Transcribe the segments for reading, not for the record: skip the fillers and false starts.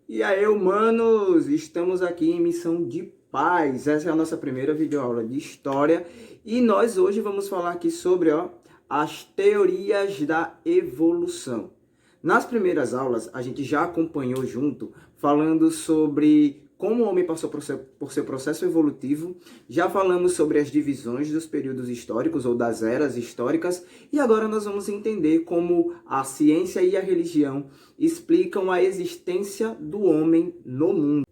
E aí, humanos, estamos aqui em missão de paz. Essa é a nossa primeira videoaula de história e nós hoje vamos falar aqui sobre as teorias da evolução. Nas primeiras aulas, a gente já acompanhou junto falando sobre como o homem passou por seu processo evolutivo, já falamos sobre as divisões dos períodos históricos ou das eras históricas, e agora nós vamos entender como a ciência e a religião explicam a existência do homem no mundo.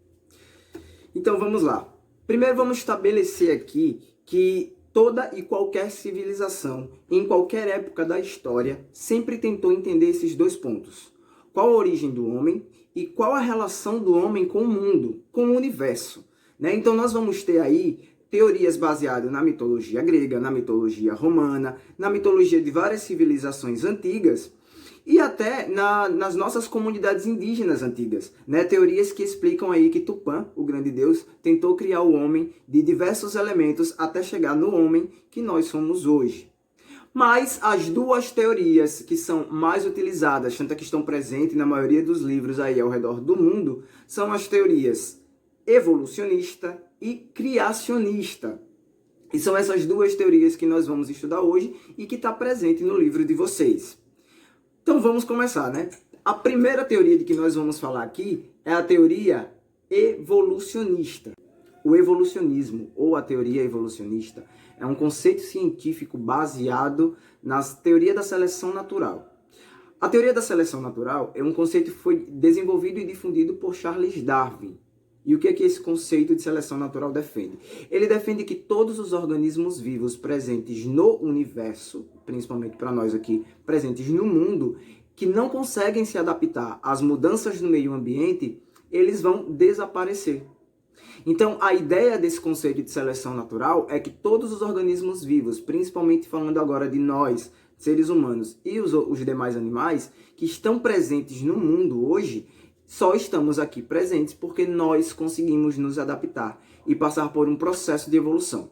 Então vamos lá. Primeiro vamos estabelecer aqui que toda e qualquer civilização, em qualquer época da história, sempre tentou entender esses dois pontos. Qual a origem do homem e qual a relação do homem com o mundo, com o universo, né? Então nós vamos ter aí teorias baseadas na mitologia grega, na mitologia romana, na mitologia de várias civilizações antigas e até nas nossas comunidades indígenas antigas, né? Teorias que explicam aí que Tupã, o grande deus, tentou criar o homem de diversos elementos até chegar no homem que nós somos hoje. Mas as duas teorias que são mais utilizadas, tanto que estão presentes na maioria dos livros aí ao redor do mundo, são as teorias evolucionista e criacionista. E são essas duas teorias que nós vamos estudar hoje e que está presente no livro de vocês. Então vamos começar, né? A primeira teoria de que nós vamos falar aqui é a teoria evolucionista. O evolucionismo, ou a teoria evolucionista, é um conceito científico baseado na teoria da seleção natural. A teoria da seleção natural é um conceito que foi desenvolvido e difundido por Charles Darwin. E o que é que esse conceito de seleção natural defende? Ele defende que todos os organismos vivos presentes no universo, principalmente para nós aqui, presentes no mundo, que não conseguem se adaptar às mudanças no meio ambiente, eles vão desaparecer. Então, a ideia desse conceito de seleção natural é que todos os organismos vivos, principalmente falando agora de nós, seres humanos e os demais animais, que estão presentes no mundo hoje, só estamos aqui presentes porque nós conseguimos nos adaptar e passar por um processo de evolução.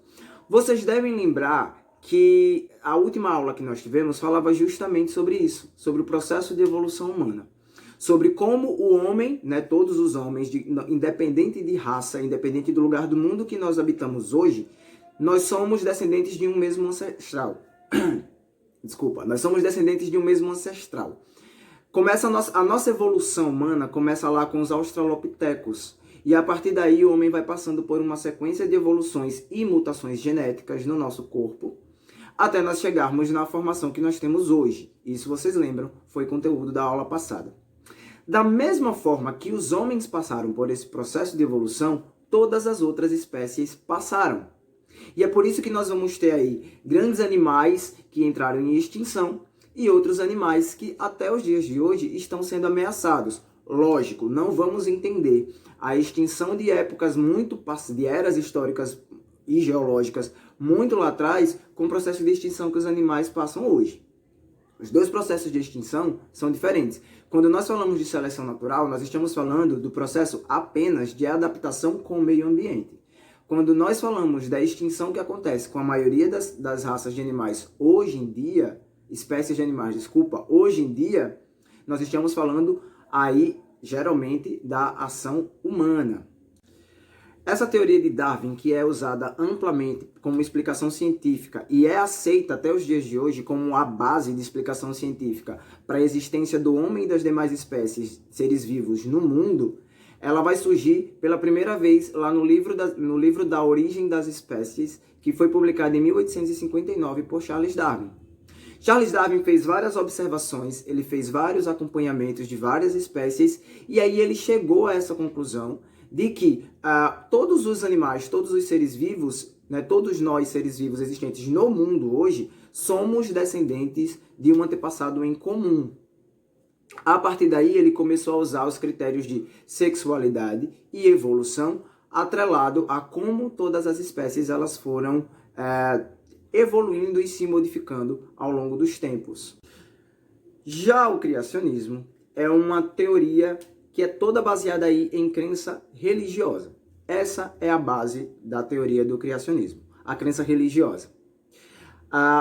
Vocês devem lembrar que a última aula que nós tivemos falava justamente sobre isso, sobre o processo de evolução humana. Sobre como o homem, né, todos os homens, independente de raça, independente do lugar do mundo que nós habitamos hoje, nós somos descendentes de um mesmo ancestral. Desculpa, nós somos descendentes de um mesmo ancestral. Começa a nossa evolução humana começa lá com os australopitecos. E a partir daí o homem vai passando por uma sequência de evoluções e mutações genéticas no nosso corpo, até nós chegarmos na formação que nós temos hoje. Isso vocês lembram, foi conteúdo da aula passada. Da mesma forma que os homens passaram por esse processo de evolução, todas as outras espécies passaram. E é por isso que nós vamos ter aí grandes animais que entraram em extinção e outros animais que até os dias de hoje estão sendo ameaçados. Lógico, não vamos entender a extinção de épocas de eras históricas e geológicas muito lá atrás com o processo de extinção que os animais passam hoje. Os dois processos de extinção são diferentes. Quando nós falamos de seleção natural, nós estamos falando do processo apenas de adaptação com o meio ambiente. Quando nós falamos da extinção que acontece com a maioria das raças de animais hoje em dia, espécies de animais, desculpa, hoje em dia, nós estamos falando aí, geralmente, da ação humana. Essa teoria de Darwin, que é usada amplamente como explicação científica e é aceita até os dias de hoje como a base de explicação científica para a existência do homem e das demais espécies, seres vivos no mundo, ela vai surgir pela primeira vez lá no livro da Origem das Espécies, que foi publicado em 1859 por Charles Darwin. Charles Darwin fez várias observações, ele fez vários acompanhamentos de várias espécies e aí ele chegou a essa conclusão de que todos os animais, todos os seres vivos, né, todos nós seres vivos existentes no mundo hoje, somos descendentes de um antepassado em comum. A partir daí ele começou a usar os critérios de sexualidade e evolução atrelado a como todas as espécies elas foram evoluindo e se modificando ao longo dos tempos. Já o criacionismo é uma teoria que é toda baseada aí em crença religiosa. Essa é a base da teoria do criacionismo, a crença religiosa.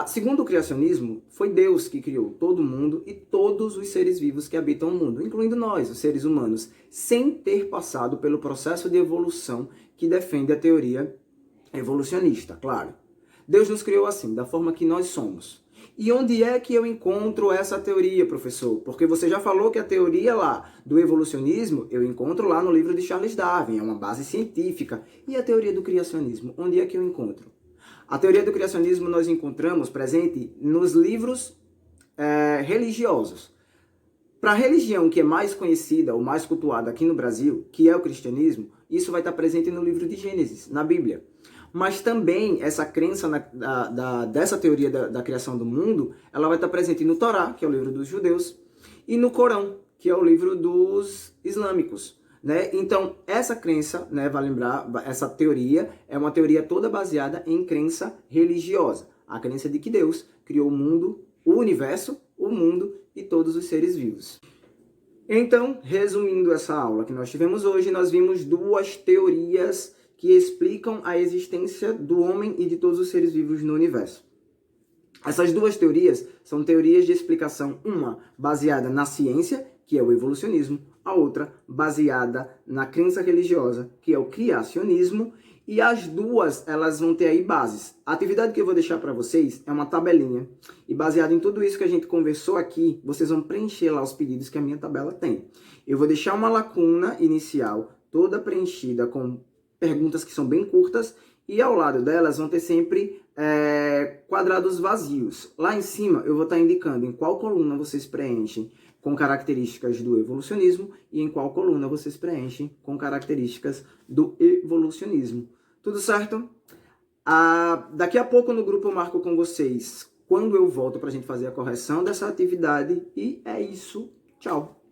Segundo o criacionismo, foi Deus que criou todo mundo e todos os seres vivos que habitam o mundo, incluindo nós, os seres humanos, sem ter passado pelo processo de evolução que defende a teoria evolucionista, claro. Deus nos criou assim, da forma que nós somos. E onde é que eu encontro essa teoria, professor? Porque você já falou que a teoria lá do evolucionismo eu encontro lá no livro de Charles Darwin, é uma base científica. E a teoria do criacionismo, onde é que eu encontro? A teoria do criacionismo nós encontramos presente nos livros religiosos. Para a religião que é mais conhecida ou mais cultuada aqui no Brasil, que é o cristianismo, isso vai estar presente no livro de Gênesis, na Bíblia. Mas também essa crença dessa teoria da criação do mundo, ela vai estar presente no Torá, que é o livro dos judeus, e no Corão, que é o livro dos islâmicos. Né? Então, essa crença, né, vai lembrar, essa teoria é uma teoria toda baseada em crença religiosa. A crença de que Deus criou o mundo, o universo, o mundo e todos os seres vivos. Então, resumindo essa aula que nós tivemos hoje, nós vimos duas teorias que explicam a existência do homem e de todos os seres vivos no universo. Essas duas teorias são teorias de explicação, uma baseada na ciência, que é o evolucionismo, a outra baseada na crença religiosa, que é o criacionismo, e as duas elas vão ter aí bases. A atividade que eu vou deixar para vocês é uma tabelinha, e baseado em tudo isso que a gente conversou aqui, vocês vão preencher lá os pedidos que a minha tabela tem. Eu vou deixar uma lacuna inicial toda preenchida com perguntas que são bem curtas, e ao lado delas vão ter sempre quadrados vazios. Lá em cima eu vou estar indicando em qual coluna vocês preenchem com características do evolucionismo e em qual coluna vocês preenchem com características do evolucionismo. Tudo certo? Daqui a pouco no grupo eu marco com vocês quando eu volto para a gente fazer a correção dessa atividade. E é isso. Tchau!